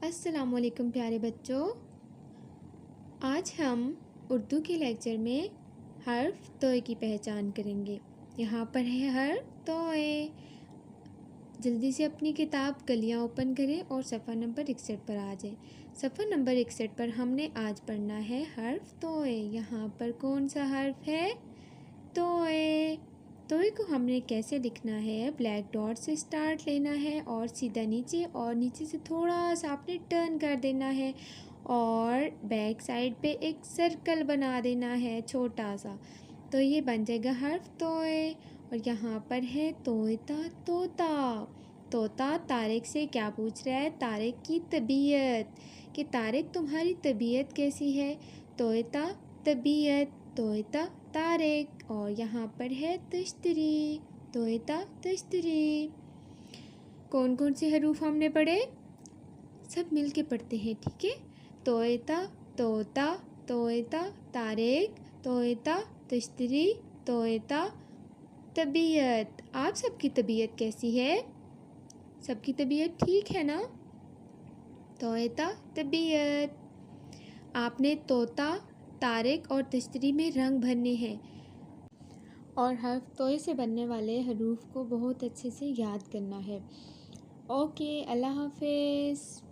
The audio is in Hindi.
अस्सलामुअलैकुम प्यारे बच्चों। आज हम उर्दू के लेक्चर में हर्फ तोए की पहचान करेंगे। यहाँ पर है हर्फ तोए। जल्दी से अपनी किताब कलियाँ ओपन करें और सफ़ा नंबर 61 पर आ जाए। सफ़ा नंबर 61 पर हमने आज पढ़ना है हर्फ तोए। यहाँ पर कौन सा हर्फ है? तोए। तोए को हमने कैसे लिखना है? ब्लैक डॉट से स्टार्ट लेना है और सीधा नीचे, और नीचे से थोड़ा सा आपने टर्न कर देना है और बैक साइड पे एक सर्कल बना देना है छोटा सा। तो ये बन जाएगा हर्फ तोए। और यहाँ पर है तोता तोता। तोता तारिक से क्या पूछ रहा है? तारिक की तबीयत, कि तारिक तुम्हारी तबीयत कैसी है? तोता तबीयत, तोता तारिक। और यहाँ पर है तश्तरी, तोता तश्तरी। कौन कौन से हरूफ हमने पढ़े? सब मिल के पढ़ते हैं, ठीक है? तोता तोता, तोता तारिक, तोता तश्तरी, तोता तबीयत। आप सबकी तबीयत कैसी है? सबकी तबीयत ठीक है ना? तोता तबीयत। आपने तोता, तारिक और तश्तरी में रंग भरने हैं और हर्फ तोए से बनने वाले हरूफ को बहुत अच्छे से याद करना है। ओके, अल्लाह हाफिज़।